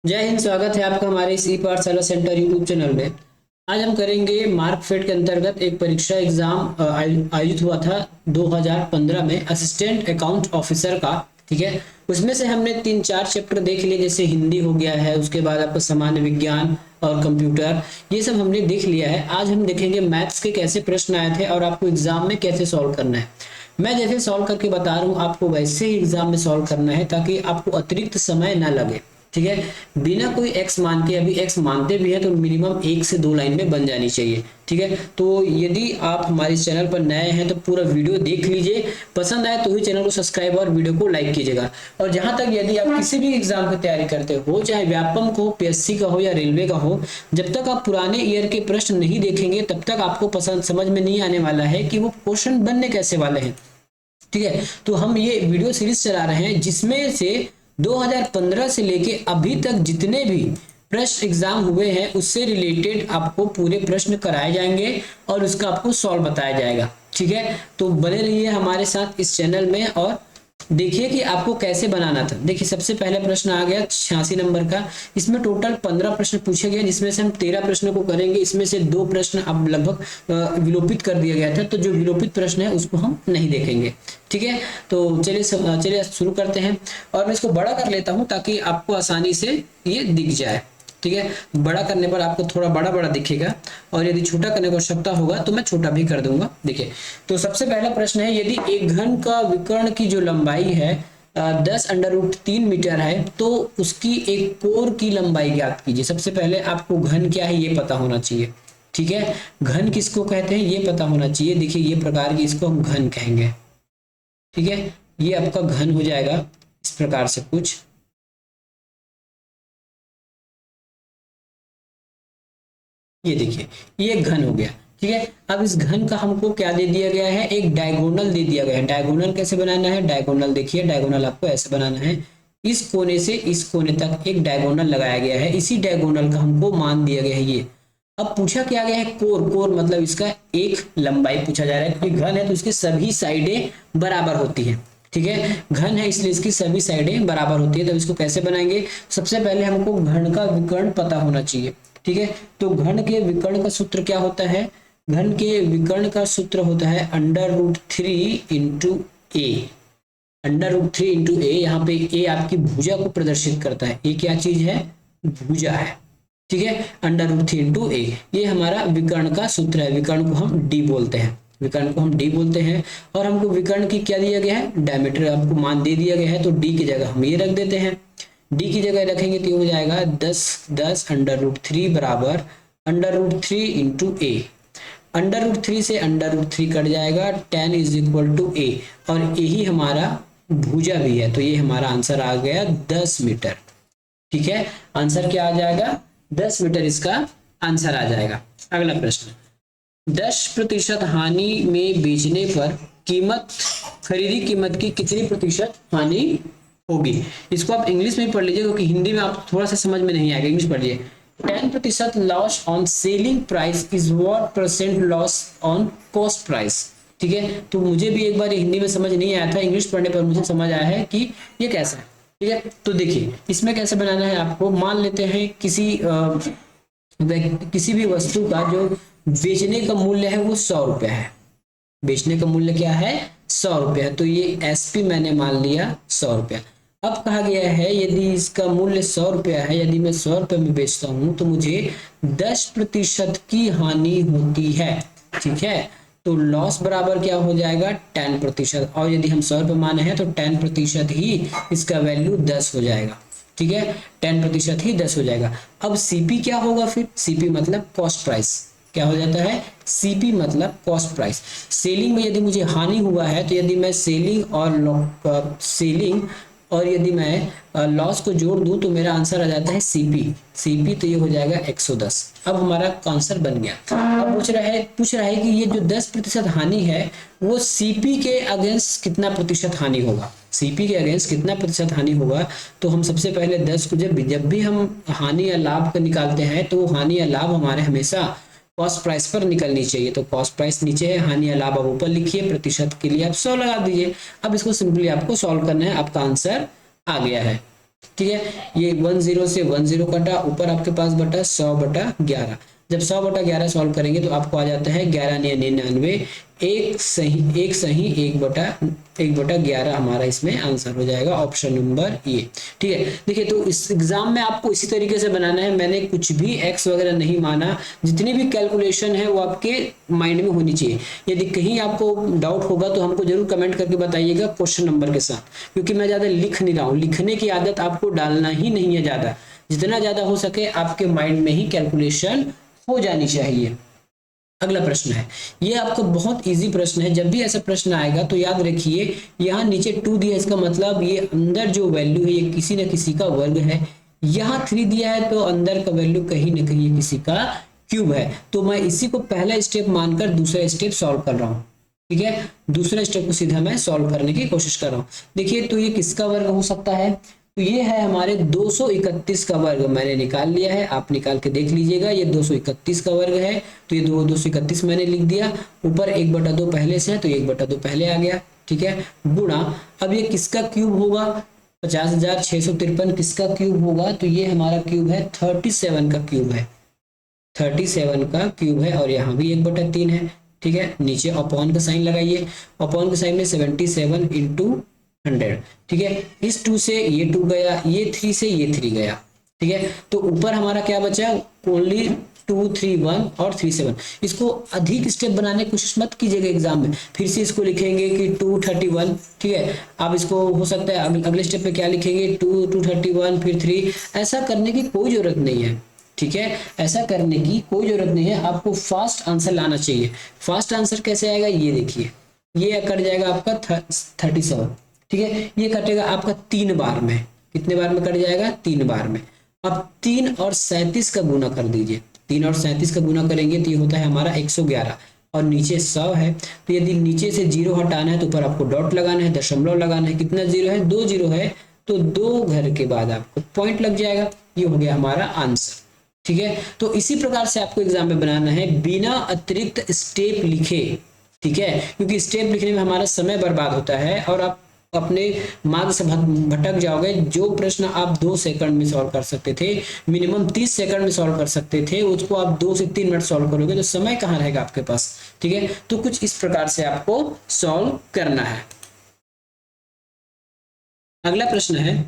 जय हिंद। स्वागत है आपका हमारे इस ई पाठशाला सेंटर यूट्यूब चैनल में। आज हम करेंगे मार्कफेड के अंतर्गत एक परीक्षा एग्जाम आयोजित हुआ था 2015 में असिस्टेंट अकाउंट ऑफिसर का। ठीक है, उसमें से हमने 3-4 चैप्टर देख लिए, जैसे हिंदी हो गया है, उसके बाद आपका सामान्य विज्ञान और कंप्यूटर, ये सब हमने देख लिया है। आज हम देखेंगे मैथ्स के कैसे प्रश्न आए थे और आपको एग्जाम में कैसे सॉल्व करना है। मैं जैसे सॉल्व करके बता रहा हूँ आपको वैसे ही एग्जाम में सॉल्व करना है, ताकि आपको अतिरिक्त समय ना लगे। ठीक है, बिना कोई एक्स मान के, अभी एक्स मानते भी है तो मिनिमम 1 से 2 लाइन में बन जानी चाहिए। ठीक है, तो यदि आप हमारे इस चैनल पर नए हैं तो पूरा वीडियो देख लीजिए, पसंद आए तो ही चैनल को सब्सक्राइब और वीडियो को लाइक कीजिएगा। और जहां तक यदि आप किसी भी एग्जाम की तैयारी करते हो, चाहे व्यापम का हो, पीएससी का हो या रेलवे का हो, जब तक आप पुराने ईयर के प्रश्न नहीं देखेंगे तब तक आपको पसंद समझ में नहीं आने वाला है कि वो क्वेश्चन बनने कैसे वाले हैं। ठीक है, तो हम ये वीडियो सीरीज चला रहे हैं जिसमें से 2015 से लेके अभी तक जितने भी प्रश्न एग्जाम हुए हैं उससे रिलेटेड आपको पूरे प्रश्न कराए जाएंगे और उसका आपको सॉल्व बताया जाएगा। ठीक है, तो बने रहिए हमारे साथ इस चैनल में और देखिए कि आपको कैसे बनाना था। देखिए, सबसे पहले प्रश्न आ गया 86 नंबर का। इसमें टोटल 15 प्रश्न पूछे गए, जिसमें से हम 13 प्रश्नों को करेंगे। इसमें से 2 प्रश्न अब लगभग विलोपित कर दिया गया था, तो जो विलोपित प्रश्न है उसको हम नहीं देखेंगे। ठीक है, तो चलिए शुरू करते हैं। और मैं इसको बड़ा कर लेता हूं ताकि आपको आसानी से ये दिख जाए। ठीक है, बड़ा करने पर आपको थोड़ा बड़ा बड़ा दिखेगा और यदि छोटा करने की आवश्यकता होगा तो मैं छोटा भी कर दूंगा। देखिए, तो सबसे पहला प्रश्न है, यदि एक घन का विकर्ण की जो लंबाई है 10√3 मीटर है तो उसकी एक कोर की लंबाई ज्ञात कीजिए। सबसे पहले आपको घन क्या है ये पता होना चाहिए। ठीक है, घन किसको कहते हैं ये पता होना चाहिए। देखिए, ये प्रकार की इसको हम घन कहेंगे। ठीक है, ये आपका घन हो जाएगा इस प्रकार से कुछ। ये देखिए, ये एक घन हो गया। ठीक है, अब इस घन का हमको क्या दे दिया गया है, एक डायगोनल दे दिया गया है। डायगोनल कैसे बनाना है, डायगोनल देखिए, डायगोनल आपको ऐसे बनाना है, इस कोने से इस कोने तक एक डायगोनल लगाया गया है। इसी डायगोनल का हमको मान दिया गया है ये। अब पूछा क्या गया है, कोर। कोर मतलब इसका एक लंबाई पूछा जा रहा है, क्योंकि घन है तो इसकी सभी साइडें बराबर होती है। ठीक है, घन है इसलिए इसकी सभी साइडें बराबर होती है। तो इसको कैसे बनाएंगे, सबसे पहले हमको घन का विकर्ण पता होना चाहिए। ठीक है, तो घन के विकर्ण का सूत्र क्या होता है, घन के विकर्ण का सूत्र होता है √3 इंटू ए। √3 इंटू ए, यहाँ पे ए आपकी भुजा को प्रदर्शित करता है। ए क्या चीज है, भुजा है। ठीक है, √3 इंटू ए, ये हमारा विकर्ण का सूत्र है। विकर्ण को हम डी बोलते हैं, विकर्ण को हम डी बोलते हैं। और हमको विकर्ण की क्या दिया गया है, डायमीटर आपको मान दे दिया गया है, तो डी की जगह हम ये रख देते हैं। डी की जगह रखेंगे तो ये हो जाएगा 10 √3 बराबर √3 इंटू ए। √3 से √3 कट जाएगा, 10 इज इक्वल टू ए, और यही हमारा भुजा भी है। तो ये हमारा आंसर आ गया 10 मीटर। ठीक है, आंसर क्या आ जाएगा, 10 मीटर इसका आंसर आ जाएगा। अगला प्रश्न, 10% हानि में बेचने पर कीमत, खरीदी कीमत की कितनी प्रतिशत हानि होगी। इसको आप इंग्लिश में पढ़ लीजिए, क्योंकि हिंदी में आप थोड़ा सा समझ में नहीं आएगा। इंग्लिश पढ़ लीजिए। 10% loss on selling price is what percent loss on cost price. ठीक है, तो मुझे भी एक बार हिंदी में समझ नहीं आया था, इंग्लिश पढ़ने पर मुझे समझ आया है कि ये कैसा है। ठीक है, तो देखिए इसमें कैसे बनाना है आपको। मान लेते हैं किसी भी वस्तु का जो बेचने का मूल्य है वो 100 रुपया है। बेचने का मूल्य क्या है, 100 रुपया। तो ये एसपी मैंने मान लिया 100 रुपया। अब कहा गया है यदि इसका मूल्य 100 रुपया है, यदि मैं 100 रुपये में बेचता हूं तो मुझे 10% की हानि होती है। ठीक है, तो लॉस बराबर क्या हो जाएगा, 10%। और यदि हम 100 रुपये माने हैं तो 10% ही इसका वैल्यू 10 हो जाएगा। ठीक है, 10% ही 10 हो जाएगा। अब सीपी क्या होगा, फिर सीपी मतलब कॉस्ट प्राइस। क्या हो जाता है, सीपी मतलब कॉस्ट प्राइस। सेलिंग में यदि मुझे हानि हुआ है तो यदि मैं सेलिंग और यदि मैं लॉस को जोड़ दूं तो मेरा आंसर आ जाता है सीपी। तो ये हो जाएगा 110। अब हमारा आंसर बन गया। अब पूछ रहा है कि ये जो 10% हानि है वो सीपी के अगेंस्ट कितना प्रतिशत हानि होगा। सीपी के अगेंस्ट कितना प्रतिशत हानि होगा, तो हम सबसे पहले 10 को जब भी हम हानि या लाभ का निकालते हैं तो हानि या लाभ हमारे हमेशा कॉस्ट प्राइस पर निकलनी चाहिए। तो कॉस्ट प्राइस नीचे है, हानि या लाभ आप ऊपर लिखिए, प्रतिशत के लिए आप 100 लगा दीजिए। अब इसको सिंपली आपको सॉल्व करना है, आपका आंसर आ गया है। ठीक है, ये 10 से 10 कटा, ऊपर आपके पास बटा 100/11। जब 100/11 सॉल्व करेंगे तो आपको आ जाता है 11×99, एक सही 1/11 हमारा इसमें आंसर हो जाएगा, ऑप्शन नंबर ए। ठीक है, देखिए तो इस एग्जाम में आपको इसी तरीके से बनाना है, मैंने कुछ भी एक्स वगैरह नहीं माना, जितनी भी कैलकुलेशन है वो आपके माइंड में होनी चाहिए। यदि कहीं आपको डाउट होगा तो हमको जरूर कमेंट करके बताइएगा क्वेश्चन नंबर के साथ, क्योंकि मैं ज्यादा लिख नहीं रहा हूँ, लिखने की आदत आपको डालना ही नहीं है ज्यादा, जितना ज्यादा हो सके आपके माइंड में ही कैलकुलेशन हो जानी चाहिए। अगला प्रश्न है, ये आपको बहुत इजी प्रश्न है, जब भी ऐसा प्रश्न आएगा तो याद रखिए यहाँ नीचे 2 दिया है, इसका मतलब ये अंदर जो वैल्यू है ये किसी न किसी का वर्ग है, यहाँ 3 दिया है तो अंदर का वैल्यू कहीं न कहीं किसी का क्यूब है। तो मैं इसी को पहला स्टेप मानकर दूसरा स्टेप सॉल्व कर रहा हूँ। ठीक है, दूसरा स्टेप को सीधा मैं सॉल्व करने की कोशिश कर रहा हूँ। देखिए तो ये किसका वर्ग हो सकता है, तो ये है हमारे 231 का वर्ग, मैंने निकाल लिया है, आप निकाल के देख लीजिएगा, ये 231 का वर्ग है, तो ये 231 मैंने लिख दिया, ऊपर 1/2 पहले से है तो 1/2 पहले आ गया। ठीक है, गुणा, अब ये किसका क्यूब होगा, 50,653 किसका क्यूब होगा, तो ये हमारा क्यूब है 37 का क्यूब है, 37 का क्यूब है, और यहाँ भी 1/3 है। ठीक है, नीचे अपॉन का साइन लगाइए, अपॉन के साइन में 77 इंटू 100। ठीक है, इस 2 से ये 2 गया, ये 3 से ये 3 गया। ठीक है, तो ऊपर हमारा क्या बचा, ओनली 2, 3, 1 और 3, 7। इसको अधिक स्टेप बनाने की कोशिश मत कीजिएगा एग्जाम में, फिर से इसको लिखेंगे कि 231। ठीक है, आप इसको हो सकता है अगले स्टेप पे क्या लिखेंगे, 231 फिर 3, ऐसा करने की कोई जरूरत नहीं है। ठीक है, ऐसा करने की कोई जरूरत नहीं है, आपको फास्ट आंसर लाना चाहिए। फास्ट आंसर कैसे आएगा, ये देखिए, ये कट जाएगा आपका 37। ठीक है, ये कटेगा आपका 3 बार में, कितने बार में कट जाएगा, 3 बार में। अब 3 और 37 का गुना कर दीजिए, 3 और 37 का गुना करेंगे तो ये होता है हमारा 111, और नीचे 100 है, तो यदि नीचे से 0 हटाना है तो ऊपर आपको डॉट लगाना है, दशमलव लगाना है, कितना 0 है, 2 0 है, तो 2 घर के बाद आपको पॉइंट लग जाएगा, ये हो गया हमारा आंसर। ठीक है, तो इसी प्रकार से आपको एग्जाम में बनाना है बिना अतिरिक्त स्टेप लिखे। ठीक है, क्योंकि स्टेप लिखने में हमारा समय बर्बाद होता है और आप अपने मार्ग से भटक जाओगे। जो प्रश्न आप 2 सेकंड में सॉल्व कर सकते थे, मिनिमम 30 सेकंड में सॉल्व कर सकते थे, उसको आप 2 से 3 मिनट सॉल्व करोगे तो समय कहाँ रहेगा आपके पास। ठीक है, तो कुछ इस प्रकार से आपको सॉल्व करना है। अगला प्रश्न है,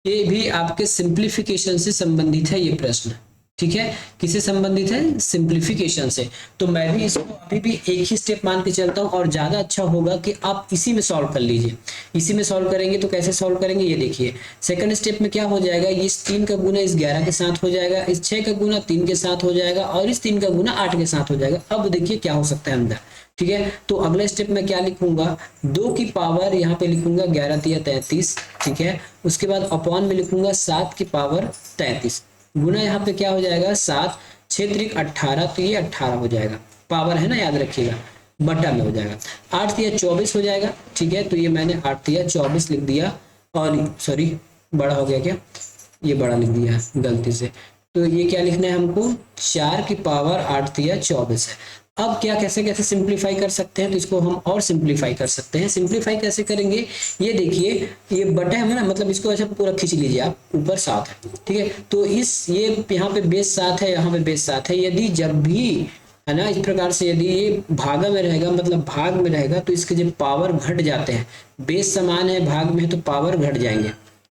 ये भी आपके सिंप्लीफिकेशन से संबंधित है ये प्रश्न। ठीक है, किससे संबंधित है, सिंप्लीफिकेशन से। तो मैं भी इसको अभी भी एक ही स्टेप मान के चलता हूँ, और ज्यादा अच्छा होगा कि आप इसी में सॉल्व कर लीजिए। इसी में सॉल्व करेंगे तो कैसे सॉल्व करेंगे, ये देखिए, सेकंड स्टेप में क्या हो जाएगा, इस 3 का गुना इस 11 के साथ हो जाएगा, इस 6 का गुना 3 के साथ हो जाएगा, और इस 3 का गुना 8 के साथ हो जाएगा। अब देखिए क्या हो सकता है अंदर। ठीक है, तो अगला स्टेप में क्या लिखूंगा, 2 की पावर यहाँ पे लिखूंगा 11 तिया 33। ठीक है, उसके बाद अपॉन में लिखूंगा 7 की पावर 33, गुना यहाँ पे क्या हो जाएगा, 7 6 त्रिक 18, तो ये 18 हो जाएगा, पावर है ना, याद रखिएगा, बटा में हो जाएगा। 8 तिया 24 हो जाएगा। ठीक है, तो ये मैंने 8 तिया 24 लिख दिया, और सॉरी बड़ा हो गया क्या, ये बड़ा लिख दिया गलती से, तो ये क्या लिखना है हमको, 4 की पावर 8 तिया 24 है। अब क्या कैसे कैसे सिंप्लीफाई कर सकते हैं, तो इसको हम और सिंप्लीफाई कर सकते हैं। सिंप्लीफाई कैसे करेंगे, ये देखिए, ये बटे हमें ना, मतलब इसको ऐसा पूरा खींच लीजिए आप, ऊपर 7 है। ठीक है, तो इस ये यहाँ पे बेस 7 है, यहाँ पे बेस 7 है, यदि जब भी है ना इस प्रकार से यदि ये भागा में रहेगा, मतलब भाग में रहेगा, तो इसके जब पावर घट जाते हैं, बेस समान है भाग में है तो पावर घट जाएंगे।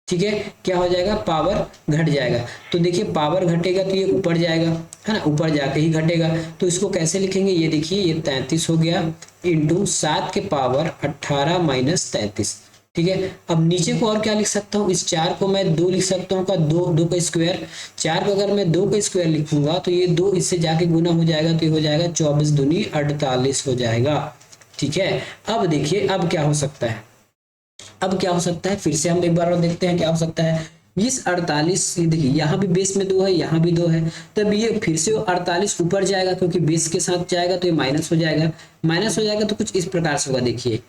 ठीक है, क्या हो जाएगा, पावर घट जाएगा। तो देखिए पावर घटेगा तो ये ऊपर जाएगा, है ना, ऊपर जाके ही घटेगा। तो इसको कैसे लिखेंगे, ये देखिए, ये 33 हो गया इंटू 7 के पावर 18 माइनस 33। ठीक है, अब नीचे को और क्या लिख सकता हूँ, इस 4 को मैं 2 लिख सकता हूँ का 2 का स्क्वायर, 4 को अगर मैं 2 का स्क्वायर लिखूंगा तो ये 2 इससे जाके गुना हो जाएगा, तो ये हो जाएगा 24 दूनी 48 हो जाएगा। ठीक है, अब देखिए अब क्या हो सकता है, अब क्या हो सकता है, फिर से हम एक बार और देखते हैं क्या हो सकता है। इस 48, देखिए यहाँ भी बेस में 2 है, यहाँ भी 2 है, तब ये फिर से 48 ऊपर जाएगा, क्योंकि बेस के साथ जाएगा तो ये माइनस हो जाएगा, माइनस हो जाएगा तो कुछ इस प्रकार से होगा, देखिए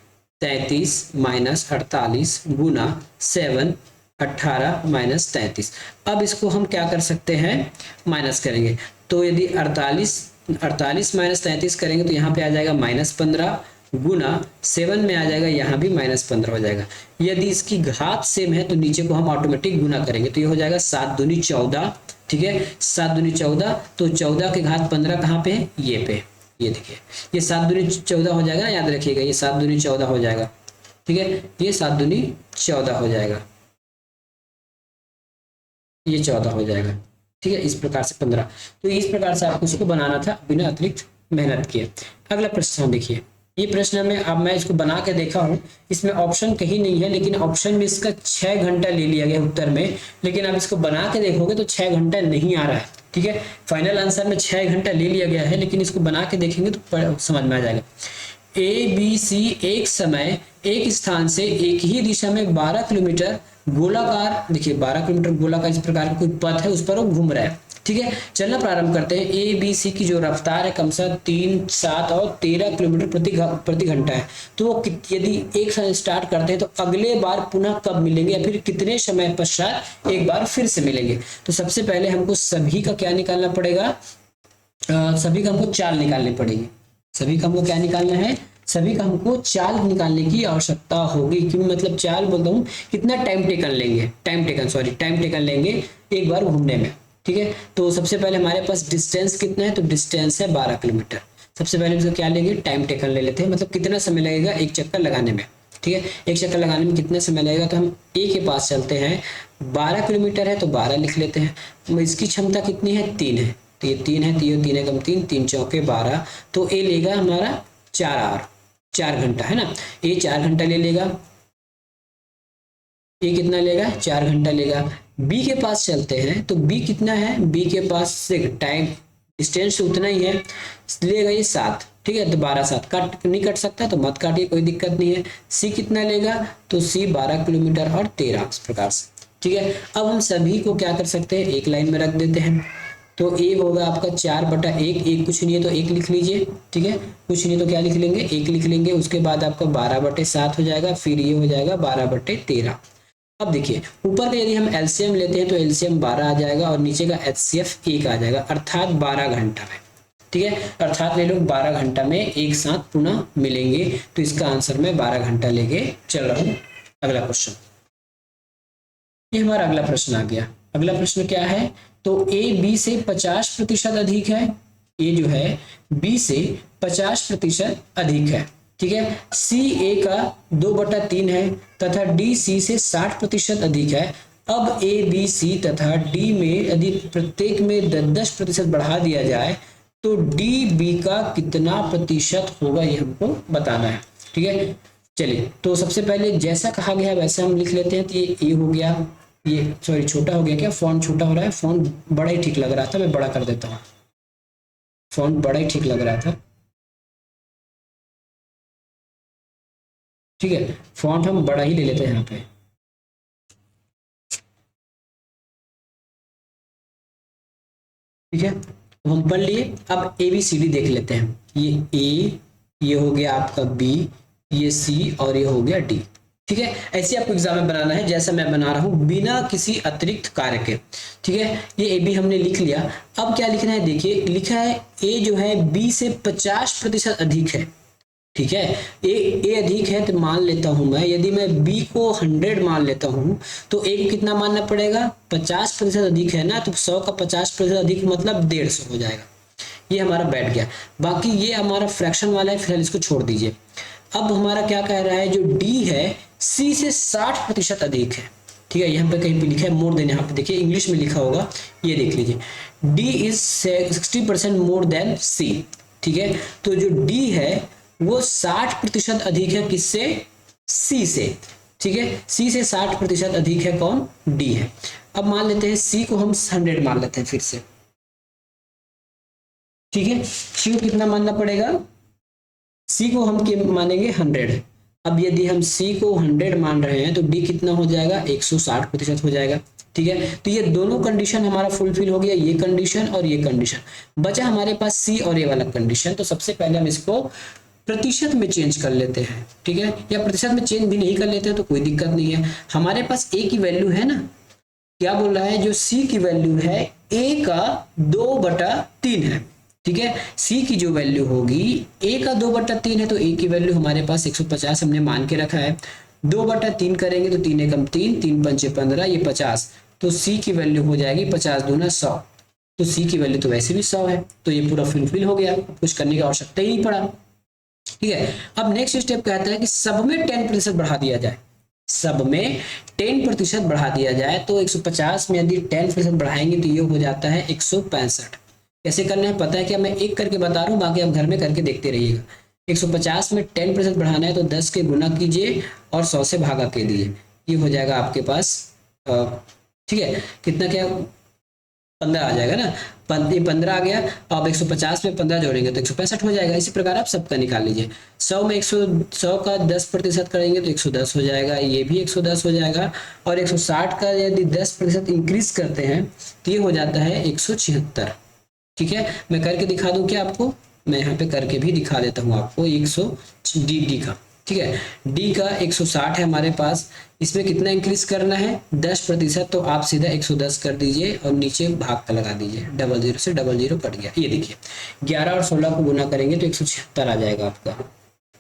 33 माइनस 48 गुना 7 18 माइनस 33। अब इसको हम क्या कर सकते हैं, माइनस करेंगे, तो यदि 48 माइनस 33 करेंगे तो यहाँ पे आ जाएगा -15, गुना 7 में आ जाएगा, यहाँ भी -15 हो जाएगा। यदि इसकी घात सेम है तो नीचे को हम ऑटोमेटिक गुना करेंगे, तो ये हो जाएगा 7 दूनी 14, ठीक है, 7 दूनी 14, तो 14 के घात 15 कहाँ पे है, ये पे, ये देखिए ये 7 दूनी 14 हो जाएगा, याद रखिएगा ये 7 दूनी 14 हो जाएगा, ठीक है, ये 7 दूनी 14 हो जाएगा, ये 14 हो जाएगा, ठीक है, इस प्रकार से 15। तो इस प्रकार से आपको इसको बनाना था बिना अतिरिक्त मेहनत किए। अगला प्रश्न देखिए, ये प्रश्न में अब मैं इसको बना के देखा हूँ, इसमें ऑप्शन कहीं नहीं है, लेकिन ऑप्शन में इसका 6 घंटा ले लिया गया उत्तर में, लेकिन अब इसको बना के देखोगे तो 6 घंटा नहीं आ रहा है, ठीक है, फाइनल आंसर में 6 घंटा ले लिया गया है, लेकिन इसको बना के देखेंगे तो समझ में आ जाएगा। ए बी सी एक समय एक स्थान से एक ही दिशा में 12 किलोमीटर गोलाकार, देखिए 12 किलोमीटर गोलाकार इस प्रकार का कोई पथ है, उस पर वो घूम रहा है, ठीक है। चलना प्रारंभ करते हैं। ए बी सी की जो रफ्तार है क्रमशः 3, 7 और 13 किलोमीटर प्रति घंटा है, तो वो यदि एक साथ स्टार्ट करते हैं तो अगले बार पुनः कब मिलेंगे या फिर कितने समय पश्चात एक बार फिर से मिलेंगे। तो सबसे पहले हमको सभी का क्या निकालना पड़ेगा, सभी का हमको चाल निकालनी पड़ेगी। सभी का हमको क्या निकालना है, सभी का हमको चाल निकालने की आवश्यकता होगी। क्यों मतलब चाल बोलता हूँ, कितना टाइम टेकन लेंगे, टाइम टेकन लेंगे एक बार घूमने में, ठीक है। तो सबसे पहले हमारे पास डिस्टेंस कितना है, तो डिस्टेंस है 12 किलोमीटर। सबसे पहले इसको क्या लेंगे, टाइम टेकन ले लेते हैं, मतलब कितना समय लगेगा एक चक्कर लगाने में, ठीक है, एक चक्कर लगाने में कितना समय लगेगा। तो हम ए के पास चलते हैं, 12 किलोमीटर है तो 12 लिख लेते हैं। इसकी क्षमता कितनी है, 3 है, तो ये 3 है, 3 कम 3, 3 चौके 12, तो ए लेगा हमारा 4 आवर, 4 घंटा है ना, ये 4 घंटा ले लेगा। ये कितना लेगा, 4 घंटा लेगा। बी के पास चलते हैं, तो बी कितना है, बी के पास से टाइम डिस्टेंस उतना ही है, लेगा ये 7, ठीक है, तो 12 7 कट नहीं कट सकता तो मत काटिए, कोई दिक्कत नहीं है। सी कितना लेगा, तो सी 12 किलोमीटर और 13, इस प्रकार से, ठीक है। अब हम सभी को क्या कर सकते हैं, एक लाइन में रख देते हैं। तो ए होगा आपका 4/1, एक कुछ नहीं है तो 1 लिख लीजिए, ठीक है, कुछ नहीं तो क्या लिख लेंगे, 1 लिख लेंगे। उसके बाद आपका 12/7 हो जाएगा, फिर ये हो जाएगा 12/13। अब देखिए ऊपर का यदि हम एलसीएम लेते हैं तो एलसीएम 12 आ जाएगा और नीचे का एचसीएफ 1 आ जाएगा, अर्थात 12 घंटा में, ठीक है, अर्थात ये लोग 12 घंटा में एक साथ पुनः मिलेंगे। तो इसका आंसर मैं 12 घंटा लेके चल रहा हूँ। अगला क्वेश्चन, ये हमारा अगला प्रश्न आ गया। अगला प्रश्न क्या है, तो ए बी से 50% अधिक है, ए जो है बी से 50% अधिक है, ठीक है। सी ए का 2/3 है तथा डी सी से 60% अधिक है। अब ए बी सी तथा डी में यदि प्रत्येक में 10% बढ़ा दिया जाए तो डी बी का कितना प्रतिशत होगा, ये हमको बताना है, ठीक है। चलिए तो सबसे पहले जैसा कहा गया है वैसे हम लिख लेते हैं। तो ये ए हो गया, ये सॉरी छोटा हो गया, क्या फॉन्ट छोटा हो रहा है, फॉन्ट बड़ा ही ठीक लग रहा था, मैं बड़ा कर देता हूँ, फॉन्ट बड़ा ही ठीक लग रहा था, ठीक है, फॉन्ट हम बड़ा ही ले लेते हैं यहाँ पे, ठीक है। तो हम पढ़ लिए, अब ए बी सी डी देख लेते हैं। ये ए, ये हो गया आपका बी, ये सी और ये हो गया डी, ठीक है। ऐसे आपको एग्जाम में बनाना है जैसा मैं बना रहा हूं बिना किसी अतिरिक्त कार्य के, ठीक है। ये ए बी हमने लिख लिया। अब क्या लिखना है, देखिए लिखा है ए जो है बी से 50% अधिक है, ठीक है। ए अधिक है तो मान लेता हूं मैं, यदि मैं बी को 100 मान लेता हूं तो ए को कितना मानना पड़ेगा, 50% अधिक है ना, तो 100 का 50% अधिक मतलब 150 हो जाएगा। ये हमारा बैठ गया। बाकी ये हमारा फ्रैक्शन वाला है, फिलहाल इसको छोड़ दीजिए। अब हमारा क्या कह रहा है, जो डी है सी से 60% अधिक है, ठीक है। यहाँ पे कहीं पे लिखा है मोर देन, यहाँ पे देखिए इंग्लिश में लिखा होगा, ये देख लीजिए, डी इज 60% मोर देन सी, ठीक है। तो जो डी है वो 60% अधिक है किससे, सी से, ठीक है। सी से 60% अधिक है कौन, डी है। अब मान लेते हैं सी को हम 100 मान लेते हैं फिर से, ठीक है। सी को कितना मानना पड़ेगा, सी को हम मानेंगे 100। अब यदि हम सी को 100 मान रहे हैं तो डी कितना हो जाएगा, 160% हो जाएगा, ठीक है। तो ये दोनों कंडीशन हमारा फुलफिल हो गया, ये कंडीशन और ये कंडीशन। बचा हमारे पास सी और ये वाला कंडीशन। तो सबसे पहले हम इसको प्रतिशत में चेंज कर लेते हैं, ठीक है, या प्रतिशत में चेंज भी नहीं कर लेते हैं तो कोई दिक्कत नहीं है। हमारे पास ए की वैल्यू है ना, क्या बोल रहा है, जो सी की वैल्यू है ए का 2/3 है, ठीक है। सी की जो वैल्यू होगी, ए का 2/3 है तो ए की वैल्यू हमारे पास 150 हमने मान के रखा है। 2/3 करेंगे तो 3 एकम 3, 3 पंचे 15, ये 50, तो सी की वैल्यू हो जाएगी 50 दूना 100। तो सी की वैल्यू तो वैसे भी 100 है, तो ये पूरा फुलफिल हो गया, कुछ करने की आवश्यकता ही नहीं पड़ा। ठीक है। अब नेक्स्ट स्टेप कहता है कि सब में 10% बढ़ा दिया जाए। सब में 10% बढ़ा दिया जाए तो 150 में यदि 10% बढ़ाएंगे तो ये हो जाता है 165। कैसे करना है पता है क्या, मैं एक करके बता रहा हूँ, बाकी आप घर में करके देखते रहिएगा। 150 में 10% बढ़ाना है तो 10 के गुना कीजिए और 100 से भागा कीजिए, ये हो जाएगा आपके पास ठीक है कितना, क्या 15 आ जाएगा ना, 15 आ गया। अब 150 में 15 जोड़ेंगे तो 165 हो जाएगा। इसी प्रकार आप सबका निकाल लीजिए। 100 में 100 का 10% करेंगे तो 110 हो जाएगा, ये भी 110 हो जाएगा। और 160 का यदि 10% इंक्रीज करते हैं तो ये हो जाता है 176। ठीक है, मैं करके दिखा दूं क्या आपको, मैं यहाँ पे करके भी दिखा देता हूँ आपको। 100 डी का, ठीक है, डी का 160 है हमारे पास, इसमें कितना इंक्रीज करना है 10%, तो आप सीधा 110 कर दीजिए और नीचे भाग का लगा दीजिए, 00 से 00 कट गया। ये देखिए 11 और 16 को गुना करेंगे तो 176 आ जाएगा आपका।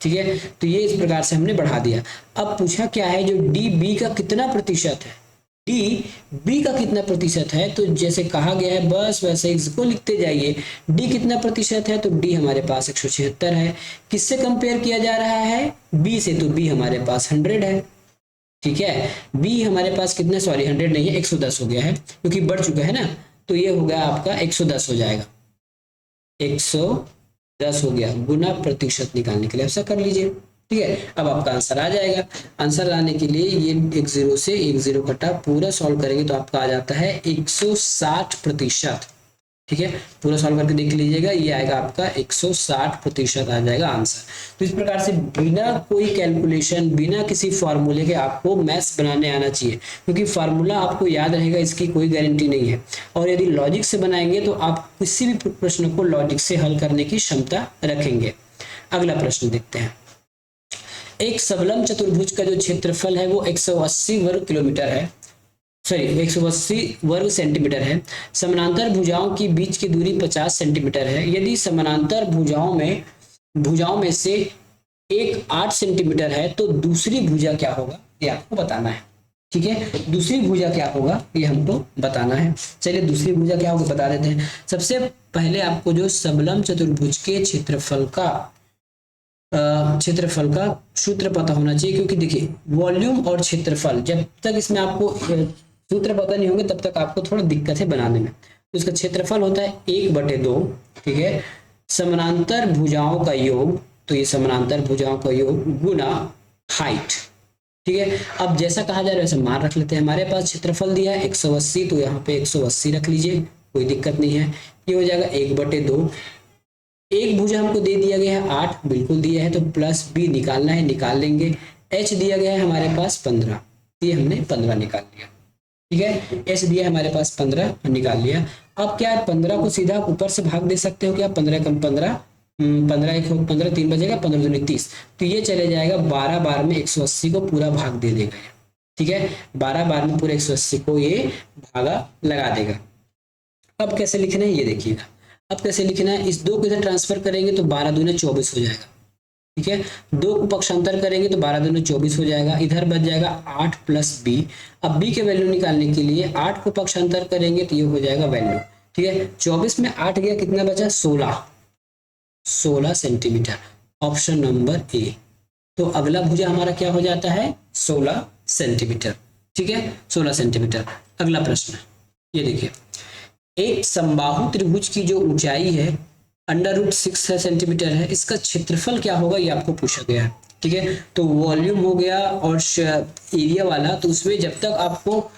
ठीक है, तो ये इस प्रकार से हमने बढ़ा दिया। अब पूछा क्या है, जो डी बी का कितना प्रतिशत है, डी बी का कितना प्रतिशत है, तो जैसे कहा गया है बस वैसे इसको लिखते जाइए। डी कितना प्रतिशत है, तो डी हमारे पास 176 है। किससे कंपेयर किया जा रहा है, बी से, तो बी हमारे पास 100 है। ठीक है, बी हमारे पास कितना, सॉरी 100 नहीं है, 110 हो गया है क्योंकि बढ़ चुका है ना, तो ये हो गया आपका 110 हो जाएगा, 110 हो गया। गुना प्रतिशत निकालने के लिए ऐसा कर लीजिए। ठीक है, अब आपका आंसर आ जाएगा। आंसर लाने के लिए ये एक 0 से एक 0 कटा, पूरा सॉल्व करेंगे तो आपका आ जाता है 160%। ठीक है, पूरा सॉल्व करके देख लीजिएगा, ये आएगा आपका 160% आ जाएगा आंसर। तो इस प्रकार से बिना कोई कैलकुलेशन, बिना किसी फार्मूले के आपको मैथ्स बनाने आना चाहिए, क्योंकि फार्मूला आपको याद रहेगा इसकी कोई गारंटी नहीं है। और यदि लॉजिक से बनाएंगे तो आप किसी भी प्रश्न को लॉजिक से हल करने की क्षमता रखेंगे। अगला प्रश्न देखते हैं। एक सबलम चतुर्भुज का जो क्षेत्रफल है वो 180 वर्ग किलोमीटर है, सॉरी 180 वर्ग सेंटीमीटर है। समानांतर भुजाओं की बीच की दूरी 50 सेंटीमीटर है। यदि समानांतर भुजाओं में से एक 8 सेंटीमीटर है तो दूसरी भुजा क्या होगा, ये आपको बताना है। ठीक है, दूसरी भुजा क्या होगा ये हमको बताना है। चलिए दूसरी भुजा क्या होगा बता देते हैं। सबसे पहले आपको जो सबलम चतुर्भुज के क्षेत्रफल का सूत्र पता होना चाहिए, क्योंकि देखिए वॉल्यूम और क्षेत्रफल, जब तक इसमें आपको सूत्र पता नहीं होंगे तब तक आपको थोड़ा दिक्कत है बनाने में। तो इसका क्षेत्रफल होता है 1/2। ठीक है, समानांतर भुजाओं का योग, तो ये समानांतर भुजाओं का योग गुना हाइट। ठीक है, अब जैसा कहा जा रहा है वैसे मान रख लेते हैं। हमारे पास क्षेत्रफल दिया है 180, तो यहाँ पे 180 रख लीजिए, कोई दिक्कत नहीं है। ये हो जाएगा 1/2। एक भुजा हमको दे दिया गया है 8, बिल्कुल दिया है, तो प्लस बी निकालना है, निकाल लेंगे। एच दिया गया है हमारे पास 15, ये हमने 15 निकाल लिया। ठीक है, एच दिया है हमारे पास 15, निकाल लिया। अब क्या है, 15 को सीधा ऊपर से भाग दे सकते हो क्या, 15 कम 15, 15 1 15, 3 बचेगा, 15 दूनी 30, तो ये चले जाएगा 12 बार में 180 को पूरा भाग दे देगा। ठीक है, 12 बार में पूरे 180 को ये भागा लगा देगा। अब कैसे लिखना है ये देखिएगा। अब कैसे लिखना है, इस 2 को इधर ट्रांसफर करेंगे तो 12 दूने 24 हो जाएगा। ठीक है, 2 को पक्षांतर करेंगे तो 12 दूने 24 हो जाएगा। इधर बच जाएगा 8 प्लस बी। अब बी के वैल्यू निकालने के लिए 8 को पक्षांतर करेंगे तो ये हो जाएगा वैल्यू। ठीक है, 24 में 8 गया, कितना बचा 16 सेंटीमीटर, ऑप्शन नंबर ए। तो अगला भुजा हमारा क्या हो जाता है 16 सेंटीमीटर। ठीक है, 16 सेंटीमीटर। अगला प्रश्न ये देखिए, एक समबाहु त्रिभुज की जो ऊंचाई है √6 सेंटीमीटर है, इसका क्षेत्रफल क्या होगा ये आपको पूछा गया है। ठीक है, तो वॉल्यूम हो गया और एरिया वाला, तो उसमें जब तक आपको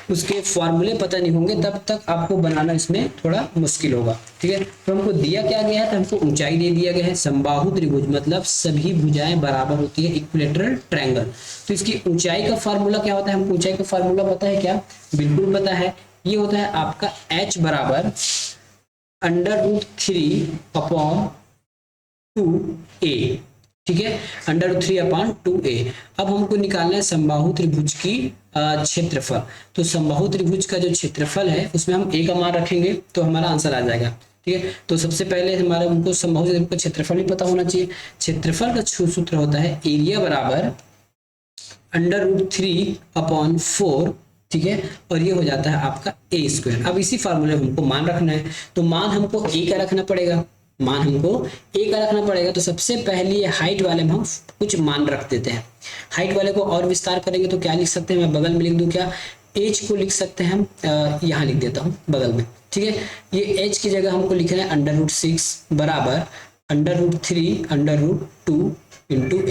उसके फॉर्मूले पता नहीं होंगे तब तक आपको बनाना इसमें थोड़ा मुश्किल होगा। ठीक है, तो हमको दिया क्या गया है, तो हमको ऊंचाई दे दिया गया है। समबाहु त्रिभुज मतलब सभी भुजाएं बराबर होती है, इक्विलेटरल ट्रायंगल। तो इसकी ऊंचाई का फार्मूला क्या होता है, हमको ऊंचाई का फार्मूला पता है क्या, बिल्कुल पता है। ये होता है आपका h बराबर √3/2a। ठीक है, √3/2a। अब हमको निकालना है समबाहु त्रिभुज की क्षेत्रफल। तो समबाहु त्रिभुज का जो क्षेत्रफल है उसमें हम a का मान रखेंगे तो हमारा आंसर आ जाएगा। ठीक है, तो सबसे पहले हमारा उनको समबाहु त्रिभुज का क्षेत्रफल भी पता होना चाहिए। क्षेत्रफल का सूत्र होता है एरिया बराबर √3/4, ठीक है, और ये हो जाता है आपका ए स्क्वायर। अब इसी फार्मूले में हमको मान रखना है, तो मान हमको ए का रखना पड़ेगा, मान हमको ए का रखना पड़ेगा। तो सबसे पहले हाइट वाले में हम कुछ मान रख देते हैं। हाइट वाले को और विस्तार करेंगे तो क्या लिख सकते हैं, मैं बगल में लिख दूं क्या, एच को लिख सकते हैं हम, यहाँ लिख देता हूँ बगल में, ठीक है। ये एच की जगह हमको लिखना है √6 बराबर √3/√2 इंटू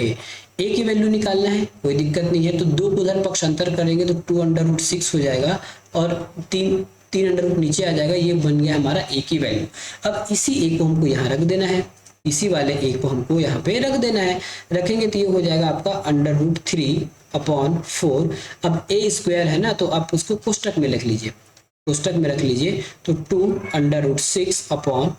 ए की वैल्यू निकालना है, कोई दिक्कत नहीं है। तो 2 को उधर पक्षांतर करेंगे तो 2/√6 हो जाएगा और 3 नीचे आ जाएगा, ये बन गया हमारा ए की वैल्यू। अब इसी ए को हमको यहाँ रख देना है, इसी वाले ए को हमको यहाँ पे रख देना है। रखेंगे तो ये हो जाएगा आपका √3/4। अब ए स्क्वायर है ना, तो आप उसको कोष्टक में लिख लीजिए, कोष्टक में रख लीजिए। तो 2√6/3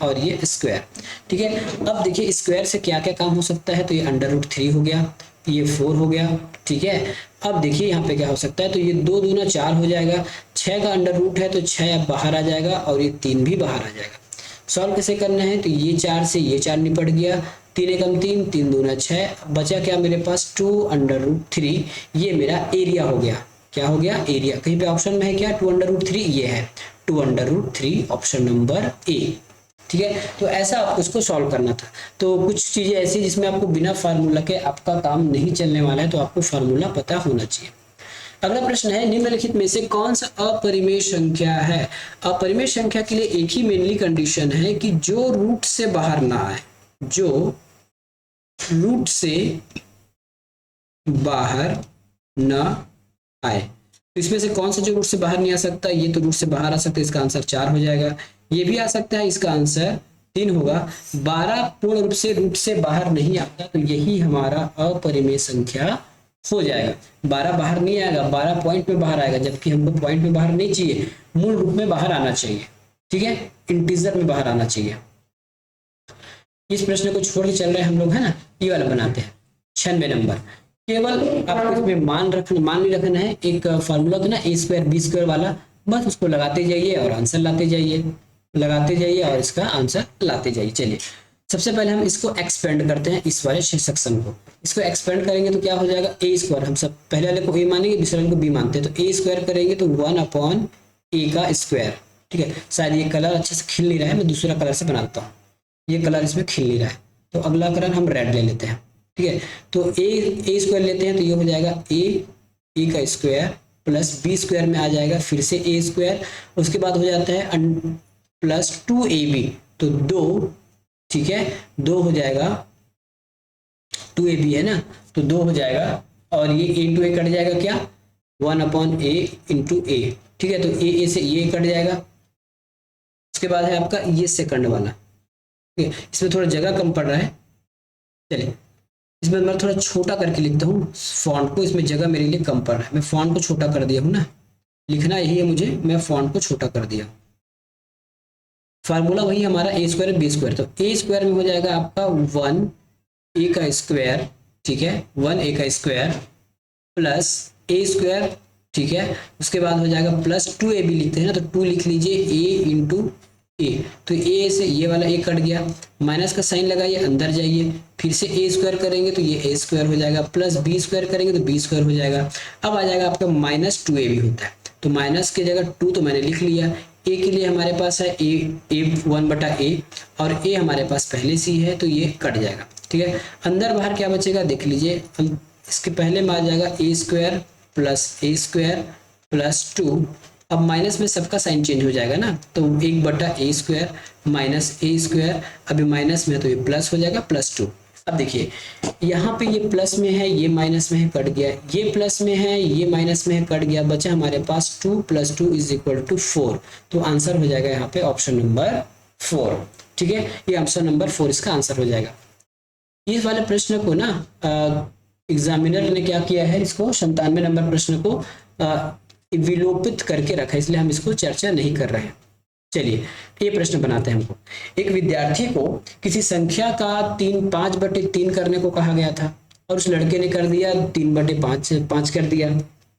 और ये स्क्वायर, ठीक है। अब देखिए स्क्वायर से क्या क्या काम हो सकता है, तो ये √3 हो गया, ये 4 हो गया, ठीक है। अब देखिए यहाँ पे क्या हो सकता है, तो ये 2 दूना 4 हो जाएगा, 6 का अंडर है तो 6 अब बाहर आ जाएगा और ये 3 भी बाहर आ जाएगा। सॉल्व कैसे करना है, तो ये 4 से ये 4 निपट गया, 3 एकम 3, 3 दूना 6, बचा क्या मेरे पास 2√3, ये मेरा एरिया हो गया। क्या हो गया, एरिया। कहीं पे ऑप्शन में है क्या 2√3, ये है 2√3 ऑप्शन नंबर ए, ठीक है। तो ऐसा आपको इसको सॉल्व करना था। तो कुछ चीजें ऐसी जिसमें आपको बिना फार्मूला के आपका काम नहीं चलने वाला है, तो आपको फार्मूला पता होना चाहिए। अगला प्रश्न है, निम्नलिखित में से कौन सा अपरिमेय संख्या है। अपरिमेय संख्या के लिए एक ही मेनली कंडीशन है कि जो रूट से बाहर ना आए, जो रूट से बाहर ना आए। तो इसमें से कौन सा जो रूट से बाहर नहीं आ सकता, ये तो रूट से बाहर आ सकता है, इसका आंसर 4 हो जाएगा। ये भी आ सकता है, इसका आंसर 3 होगा। 12 पूर्ण रूप से रूट से बाहर नहीं आता, तो यही हमारा अपरिमेय संख्या हो जाएगा। 12 बाहर नहीं आएगा, 12 पॉइंट में बाहर आएगा, जबकि हमको पॉइंट में बाहर नहीं चाहिए, मूल रूप में बाहर आना चाहिए, ठीक है, इंटीजर में बाहर आना चाहिए। इस प्रश्न को छोड़ के चल रहे हैं हम लोग, है ना, ये वाला बनाते हैं 96 नंबर। केवल आपको इसमें मान नहीं रखना है, एक फार्मूला था ना a² b² वाला, बस उसको लगाते जाइए और आंसर लाते जाइए, लगाते जाइए और इसका आंसर लाते जाइए। चलिए सबसे पहले हम इसको एक्सपेंड करते हैं, इस वाले सेक्शन को। इसको एक्सपेंड करेंगे तो क्या हो जाएगा, a², हम सब पहले वाले को a मानेंगे, दूसरे वाले को b मानते हैं, तो a² करेंगे तो 1/a का स्क्वायर, ठीक है। शायद ये कलर अच्छे से खिल नहीं रहा है, मैं दूसरा कलर से बना देता हूँ, ये कलर इसमें खिल नहीं रहा है, तो अगला कलर हम रेड ले लेते हैं, ठीक है। तो a² लेते हैं, तो ये हो जाएगा a का स्क्वायर प्लस b² में आ जाएगा फिर से a², उसके बाद हो जाता है प्लस 2ab, तो 2, ठीक है, 2 हो जाएगा, 2ab है ना, तो 2 हो जाएगा और ये a कट जाएगा, क्या 1/a इंटू a, ठीक है। तो a से ये कट जाएगा। उसके बाद है आपका ये सेकंड वाला, ठीक है, इसमें थोड़ा जगह कम पड़ रहा है, चलिए इसमें मैं थोड़ा छोटा करके लिखता हूँ फॉन्ट को, इसमें जगह मेरे लिए कम पड़ रहा है, मैं फॉन्ट को छोटा कर दिया हूँ ना, लिखना यही है मुझे, मैं फॉन्ट को छोटा कर दिया। फार्मूला वही हमारा a² b², तो a² में हो जाएगा आपका 1a का स्क्वायर, ठीक है, 1a का स्क्वायर प्लस a², ठीक है। उसके बाद हो जाएगा प्लस 2ab लिखते हैं ना, तो 2 लिख लीजिए a इंटू a, तो a से ये वाला a कट गया, माइनस का साइन लगाइए, अंदर जाइए, फिर से a² करेंगे तो ये a² हो जाएगा, प्लस b² करेंगे तो b² हो जाएगा। अब आ जाएगा आपका माइनस 2ab होता है, तो माइनस की जगह 2 तो मैंने लिख लिया। a के लिए हमारे पास है a 1/a और a हमारे पास पहले से ही है, तो ये कट जाएगा, ठीक है। अंदर बाहर क्या बचेगा देख लीजिए, इसके पहले में आ जाएगा a² प्लस a² प्लस 2, अब माइनस में सबका साइन चेंज हो जाएगा ना, तो 1/a² माइनस a², अभी माइनस में है तो ये प्लस हो जाएगा प्लस 2। अब देखिए यहाँ पे ये प्लस में है, ये माइनस में है, कट गया, ये प्लस में है, ये माइनस में है, कट गया, बचा हमारे पास 2 + 2 = 4, तो आंसर हो जाएगा यहाँ पे ऑप्शन नंबर 4, ठीक है। ये ऑप्शन नंबर 4 इसका आंसर हो जाएगा। इस वाले प्रश्न को ना एग्जामिनर ने क्या किया है, इसको 97 नंबर प्रश्न को विलोपित करके रखा है, इसलिए हम इसको चर्चा नहीं कर रहे हैं। चलिए ये प्रश्न बनाते हैं हमको। एक विद्यार्थी को किसी संख्या का 5/3 करने को कहा गया था और उस लड़के ने कर दिया 3/5 कर दिया,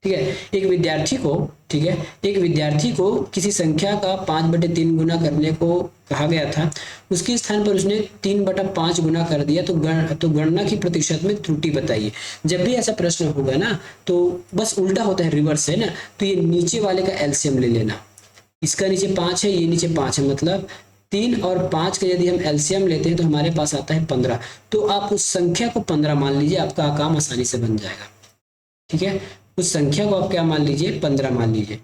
ठीक है। एक विद्यार्थी को, ठीक है, एक विद्यार्थी को किसी संख्या का 5/3 गुना करने को कहा गया था, उसके स्थान पर उसने 3/5 गुना कर दिया, तो गणना की प्रतिशत में त्रुटि बताइए। जब भी ऐसा प्रश्न होगा ना तो बस उल्टा होता है, रिवर्स है ना, तो ये नीचे वाले का एलसीएम ले लेना। इसका नीचे 5 है, ये नीचे 5 है, मतलब 3 और 5 का यदि हम एलसीएम लेते हैं तो हमारे पास आता है 15। तो आप उस संख्या को 15 मान लीजिए, आपका काम आसानी से बन जाएगा। ठीक है, उस संख्या को आप क्या मान लीजिए, 15 मान लीजिए।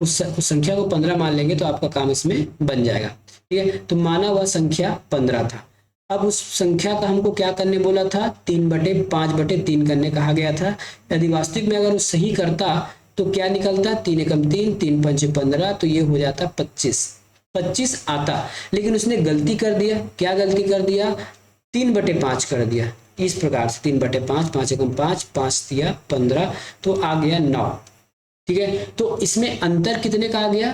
उस संख्या को 15 मान लेंगे तो आपका काम इसमें बन जाएगा। ठीक है, तो माना हुआ संख्या 15 था। अब उस संख्या का हमको क्या करने बोला था, 3/5/3 करने कहा गया था। यदि वास्तविक में अगर वो सही करता तो क्या निकलता, 3 एकम 3, 3 पंचे 15, तो ये हो जाता 25 आता। लेकिन उसने गलती कर दिया, क्या गलती कर दिया, 3/5 कर दिया। इस प्रकार से 3/5, 5 एकम 5, 5 दिया 15, तो आ गया 9। ठीक है, तो इसमें अंतर कितने का आ गया,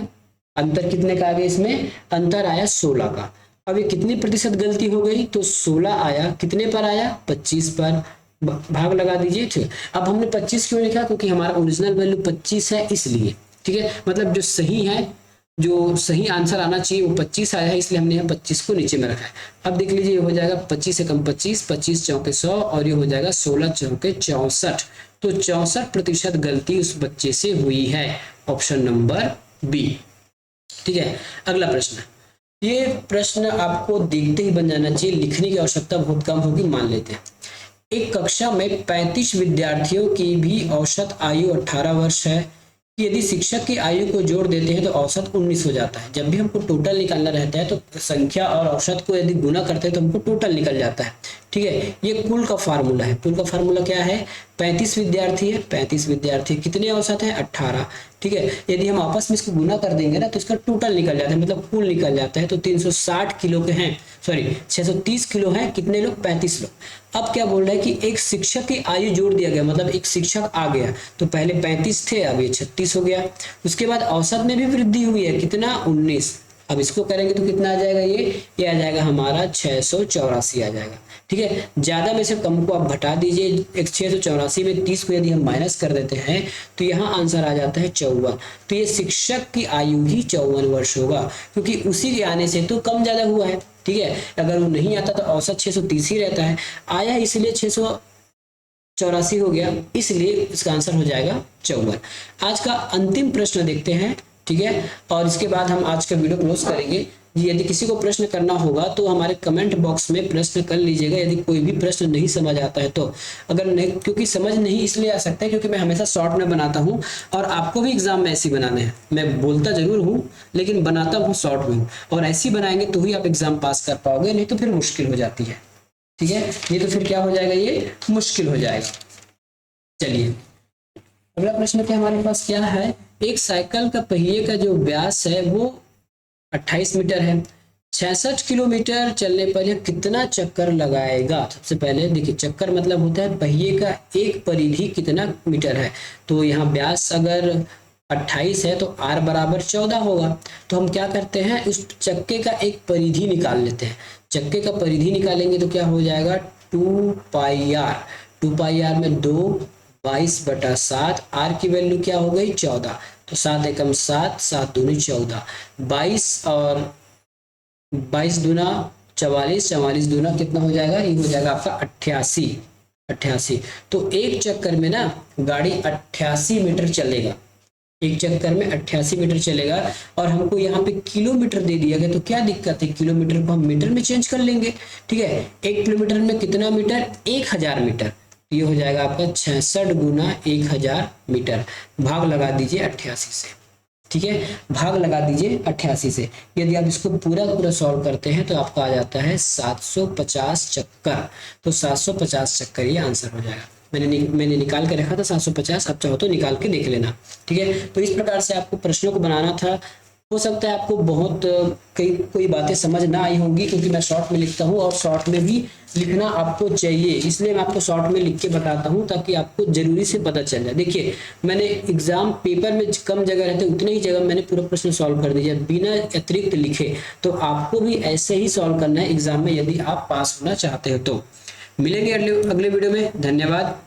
अंतर कितने का आ गया, इसमें अंतर आया 16 का। अब ये कितनी प्रतिशत गलती हो गई, तो 16 आया, कितने पर आया, 25 पर। भाग लगा दीजिए। ठीक, अब हमने 25 क्यों लिखा, क्योंकि हमारा ओरिजिनल वैल्यू 25 है इसलिए। ठीक है, मतलब जो सही है, जो सही आंसर आना चाहिए वो 25 आया है, इसलिए हमने यहाँ 25 को नीचे में रखा है। अब देख लीजिए, ये हो जाएगा 25 एकम 25, 25 चौके 100, और ये हो जाएगा 16 चौके 64। तो 64% गलती उस बच्चे से हुई है, ऑप्शन नंबर बी। ठीक है, अगला प्रश्न। ये प्रश्न आपको देखते ही बन जाना चाहिए, लिखने की आवश्यकता बहुत कम होगी, मान लेते हैं। एक कक्षा में 35 विद्यार्थियों की भी औसत आयु 18 वर्ष है। यदि शिक्षक की आयु को जोड़ देते हैं तो औसत 19 हो जाता है। जब भी हमको टोटल निकालना रहता है तो संख्या और औसत को यदि गुना करते हैं तो हमको टोटल निकल जाता है। ठीक है, ये कुल का फार्मूला है। कुल का फार्मूला क्या है, 35 विद्यार्थी है, 35 विद्यार्थी, कितने औसत है, 18। ठीक है, यदि हम आपस में इसको गुना कर देंगे ना तो इसका टोटल निकल जाता है, मतलब कुल निकल जाता है। तो 360 किलो के हैं, सॉरी 630 किलो हैं, कितने लोग, 35 लोग। अब क्या बोल रहा है कि एक शिक्षक की आयु जोड़ दिया गया, मतलब एक शिक्षक आ गया, तो पहले 35 थे, अब ये 36 हो गया। उसके बाद औसत में भी वृद्धि हुई है, कितना, 19। अब इसको करेंगे तो कितना आ जाएगा, ये आ जाएगा हमारा 684 आ जाएगा। ठीक है, ज्यादा में से कम को आप घटा दीजिए। एक 684 में 30 को यदि हम माइनस कर देते हैं तो यहाँ आंसर आ जाता है 54। तो ये शिक्षक की आयु ही 54 वर्ष होगा, क्योंकि उसी के आने से तो कम ज्यादा हुआ है। ठीक है, अगर वो नहीं आता तो औसत 630 ही रहता है, आया इसलिए 684 हो गया, इसलिए इसका आंसर हो जाएगा 54। आज का अंतिम प्रश्न देखते हैं। ठीक है, और इसके बाद हम आज का वीडियो क्लोज करेंगे। यदि किसी को प्रश्न करना होगा तो हमारे कमेंट बॉक्स में प्रश्न कर लीजिएगा। यदि कोई भी प्रश्न नहीं समझ आता है तो, अगर नहीं, क्योंकि समझ नहीं इसलिए आ सकता है क्योंकि मैं हमेशा शॉर्ट में बनाता हूं, और आपको भी एग्जाम में ऐसे ही बनाने हैं। मैं बोलता जरूर हूं लेकिन बनाता हूं शॉर्ट में, और ऐसे ही बनाएंगे तो ही आप एग्जाम पास कर पाओगे, नहीं तो फिर मुश्किल हो जाती है। ठीक है, नहीं तो फिर क्या हो जाएगा, ये मुश्किल हो जाएगा। चलिए, अगला प्रश्न क्या हमारे पास क्या है, एक साइकिल का पहिए का जो व्यास है वो 28 मीटर है। 66 किलोमीटर चलने पर यह कितना चक्कर लगाएगा। सबसे पहले देखिए, चक्कर मतलब होता है पहिए का एक परिधि कितना मीटर है। तो यहाँ व्यास अगर 28 है तो r बराबर 14 होगा। तो हम क्या करते हैं, उस चक्के का एक परिधि निकाल लेते हैं। चक्के का परिधि निकालेंगे तो क्या हो जाएगा, 2πr। 2πr में 2, 22/7, r की वैल्यू क्या हो गई, 14। तो 7 एकम 7, 7 दूनी 14, 22 और 22 दूना 44, 44 दूना कितना हो जाएगा, ये हो जाएगा आपका 88। तो एक चक्कर में ना गाड़ी 88 मीटर चलेगा, एक चक्कर में 88 मीटर चलेगा। और हमको यहाँ पे किलोमीटर दे दिया गया, तो क्या दिक्कत है, किलोमीटर को हम मीटर में चेंज कर लेंगे। ठीक है, 1 किलोमीटर में कितना मीटर, 1000 मीटर। ये हो जाएगा आपका 66 गुना 1000 मीटर। भाग लगा दीजिए 88 से। ठीक है, भाग लगा दीजिए 88 से। यदि आप इसको पूरा सॉल्व करते हैं तो आपका आ जाता है 750 चक्कर। तो 750 चक्कर ये आंसर हो जाएगा। मैंने निकाल के रखा था 750, आप चाहो तो निकाल के देख लेना। ठीक है, तो इस प्रकार से आपको प्रश्नों को बनाना था। हो सकता है आपको बहुत कोई बातें समझ ना आई होंगी, क्योंकि मैं शॉर्ट में लिखता हूँ और शॉर्ट में भी लिखना आपको चाहिए, इसलिए मैं आपको शॉर्ट में लिख के बताता हूँ ताकि आपको जरूरी से पता चल जाए। देखिए, मैंने एग्जाम पेपर में कम जगह रहते उतने ही जगह मैंने पूरा प्रश्न सॉल्व कर दिया बिना अतिरिक्त लिखे। तो आपको भी ऐसे ही सॉल्व करना है एग्जाम में, यदि आप पास होना चाहते हो तो। मिलेंगे अगले वीडियो में। धन्यवाद।